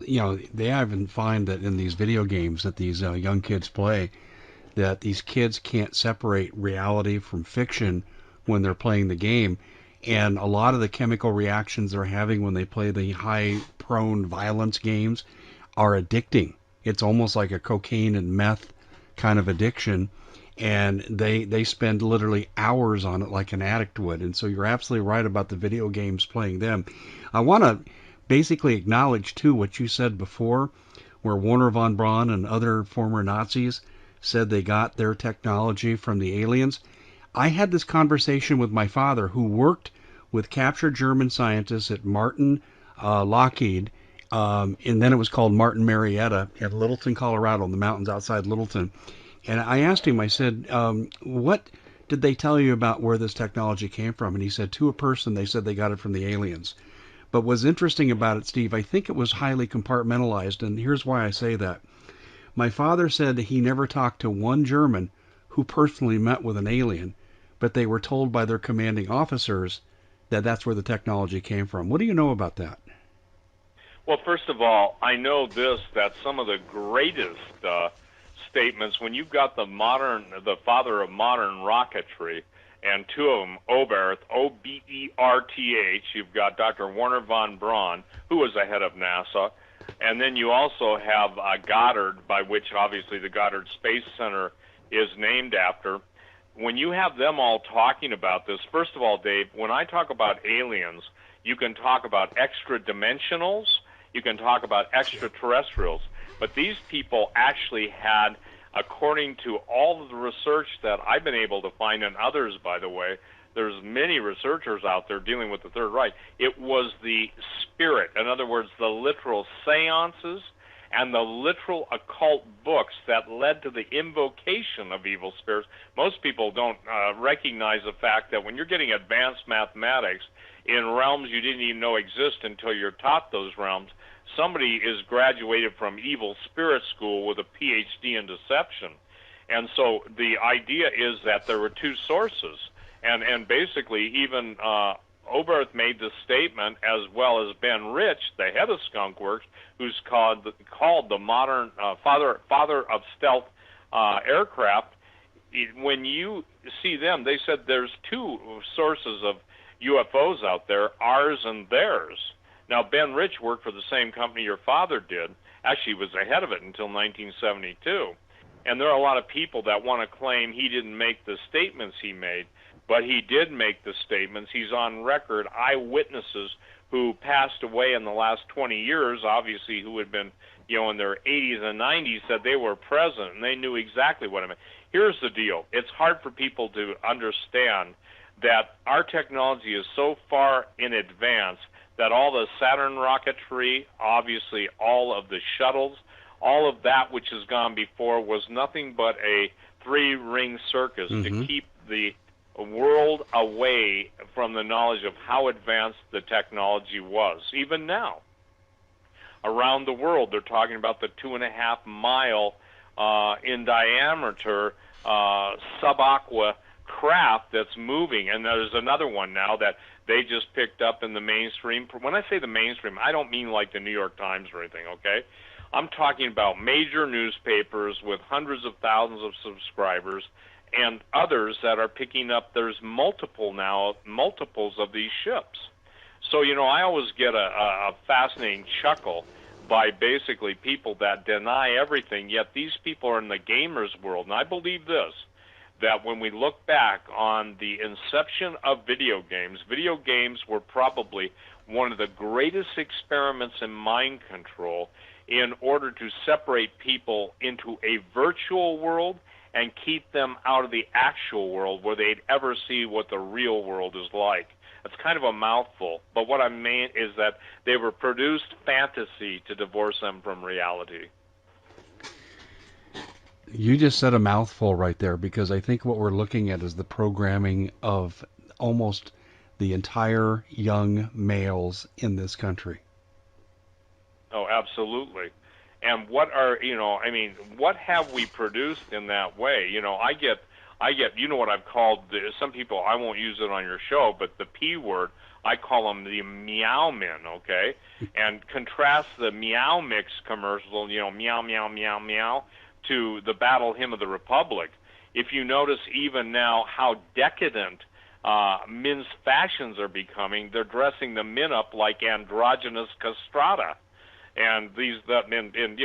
they even find that in these video games that these young kids play, that these kids can't separate reality from fiction when they're playing the game. And a lot of the chemical reactions they're having when they play the high prone violence games are addicting. It's almost like a cocaine and meth kind of addiction. And they spend literally hours on it like an addict would. And so you're absolutely right about the video games playing them. I want to basically acknowledge, too, what you said before, where Warner von Braun and other former Nazis said they got their technology from the aliens. I had this conversation with my father, who worked with captured German scientists at Martin Lockheed, and then it was called Martin Marietta in Littleton, Colorado, in the mountains outside Littleton. And I asked him, I said, what did they tell you about where this technology came from? And he said, to a person, they said they got it from the aliens. But what's interesting about it, Steve, I think it was highly compartmentalized, and here's why I say that. My father said that he never talked to one German who personally met with an alien, but they were told by their commanding officers that that's where the technology came from. What do you know about that? Well, first of all, I know this, that some of the greatest statements, when you've got the father of modern rocketry, and two of them, Oberth, O-B-E-R-T-H, you've got Dr. Werner von Braun, who was the head of NASA, and then you also have Goddard, by which obviously the Goddard Space Center is named after. When you have them all talking about this, first of all, Dave, when I talk about aliens, you can talk about extra-dimensionals, you can talk about extraterrestrials, but these people actually had, according to all of the research that I've been able to find, and others, by the way, there's many researchers out there dealing with the Third Reich, it was the spirit, in other words, the literal seances and the literal occult books that led to the invocation of evil spirits. Most people don't recognize the fact that when you're getting advanced mathematics in realms you didn't even know exist until you're taught those realms, somebody is graduated from evil spirit school with a PhD in deception. And so the idea is that there were two sources. And basically even Oberth made the statement, as well as Ben Rich, the head of Skunk Works, who's called the modern father of stealth aircraft. When you see them, they said there's two sources of UFOs out there, ours and theirs. Now, Ben Rich worked for the same company your father did. Actually, he was the head of it until 1972. And there are a lot of people that want to claim he didn't make the statements he made, but he did make the statements. He's on record. Eyewitnesses who passed away in the last 20 years, obviously, who had been, in their 80s and 90s, said they were present and they knew exactly what I meant. Here's the deal. It's hard for people to understand that our technology is so far in advance that all the Saturn rocketry, obviously all of the shuttles, all of that which has gone before was nothing but a three-ring circus to keep the world away from the knowledge of how advanced the technology was. Even now, around the world, they're talking about the 2.5 mile in diameter subaqua craft that's moving, and there's another one now that they just picked up in the mainstream. When I say the mainstream, I don't mean like the New York Times or anything, okay? I'm talking about major newspapers with hundreds of thousands of subscribers and others that are picking up. There's multiples of these ships. So, I always get a fascinating chuckle by basically people that deny everything, yet these people are in the gamers world. And I believe this, that when we look back on the inception of video games were probably one of the greatest experiments in mind control in order to separate people into a virtual world and keep them out of the actual world where they'd ever see what the real world is like. It's kind of a mouthful, but what I mean is that they were produced fantasy to divorce them from reality. You just said a mouthful right there, because I think what we're looking at is the programming of almost the entire young males in this country. Oh, absolutely. And what have we produced in that way? you know what I've called, some people, I won't use it on your show, but the P word, I call them the meow men, okay? And contrast the Meow Mix commercial, meow, meow, meow, meow, to the Battle Hymn of the Republic. If you notice even now how decadent men's fashions are becoming, they're dressing the men up like androgynous castrata. And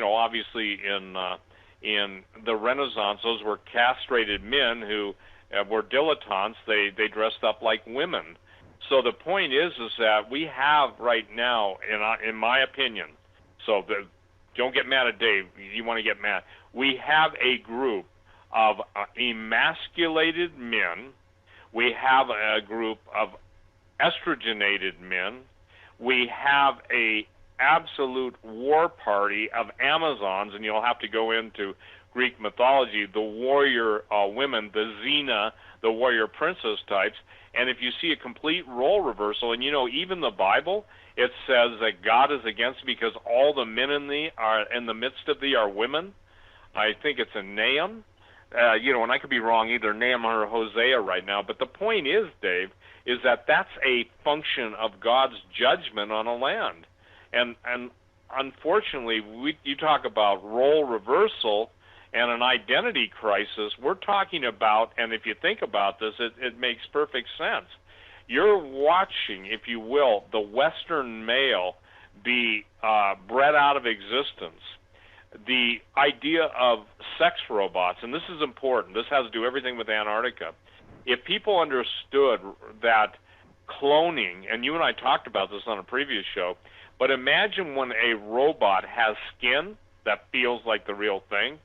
obviously in the Renaissance, those were castrated men who were dilettantes. They dressed up like women. So the point is that we have right now, in my opinion, don't get mad at Dave. You want to get mad. We have a group of emasculated men. We have a group of estrogenated men. We have a absolute war party of Amazons, and you'll have to go into Greek mythology, the warrior women, the Xena, the warrior princess types. And if you see a complete role reversal, and even the Bible, it says that God is against because all the men in the midst of thee are women. I think it's in Nahum. And I could be wrong, either Nahum or Hosea right now. But the point is, Dave, is that that's a function of God's judgment on a land. And unfortunately, you talk about role reversal and an identity crisis. We're talking about, and if you think about this, it makes perfect sense. You're watching, if you will, the Western male be bred out of existence. The idea of sex robots, and this is important, this has to do everything with Antarctica. If people understood that cloning, and you and I talked about this on a previous show, but imagine when a robot has skin that feels like the real thing,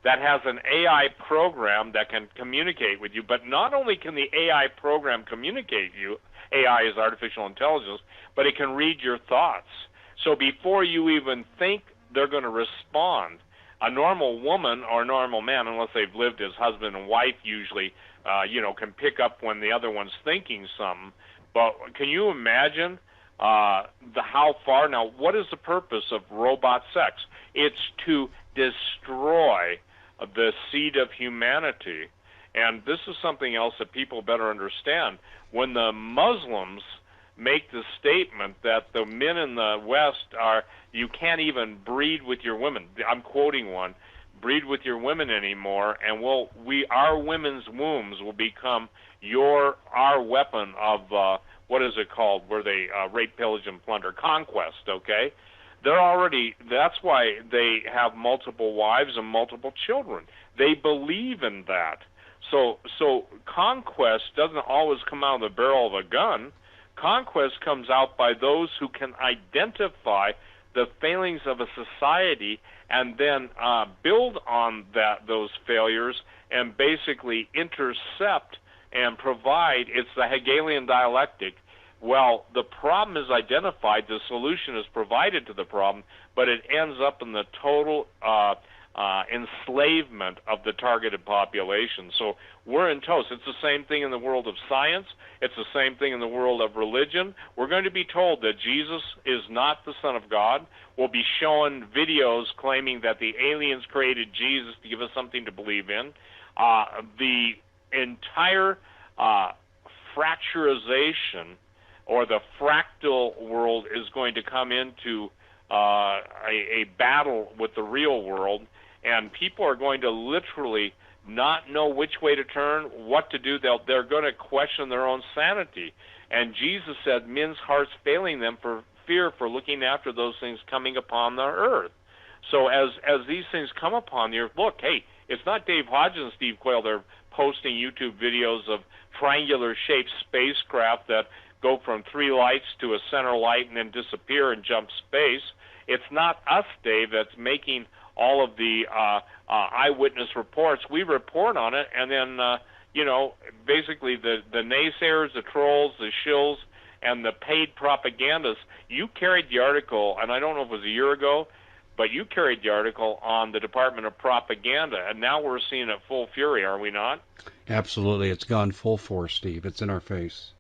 that has an AI program that can communicate with you, but not only can the AI program communicate you, AI is artificial intelligence, but it can read your thoughts. So before you even think they're going to respond, a normal woman or a normal man, unless they've lived as husband and wife usually, can pick up when the other one's thinking something. But can you imagine how far? Now, what is the purpose of robot sex? It's to destroy the seed of humanity. And this is something else that people better understand. When the Muslims make the statement that the men in the West you can't even breed with your women. I'm quoting one, breed with your women anymore, and our women's wombs will become our weapon of what is it called, where they rape, pillage, and plunder? Conquest, okay? That's why they have multiple wives and multiple children. They believe in that. So conquest doesn't always come out of the barrel of a gun. Conquest comes out by those who can identify the failings of a society and then build on those failures and basically intercept and provide. It's the Hegelian dialectic. Well, the problem is identified, the solution is provided to the problem, but it ends up in the total enslavement of the targeted population. So we're in toast. It's the same thing in the world of science. It's the same thing in the world of religion. We're going to be told that Jesus is not the Son of God. We'll be shown videos claiming that the aliens created Jesus to give us something to believe in. The entire fracturization or the fractal world is going to come into a battle with the real world, and people are going to literally not know which way to turn, what to do. They're going to question their own sanity. And Jesus said men's hearts failing them for fear for looking after those things coming upon the earth. So as these things come upon the earth, look, hey, it's not Dave Hodges and Steve Quayle. They're posting YouTube videos of triangular-shaped spacecraft that go from three lights to a center light and then disappear and jump space. It's not us, Dave, that's making all of the eyewitness reports. We report on it, and then, basically the naysayers, the trolls, the shills, and the paid propagandists, you carried the article, and I don't know if it was a year ago, but you carried the article on the Department of Propaganda, and now we're seeing it full fury, are we not? Absolutely. It's gone full force, Steve. It's in our face.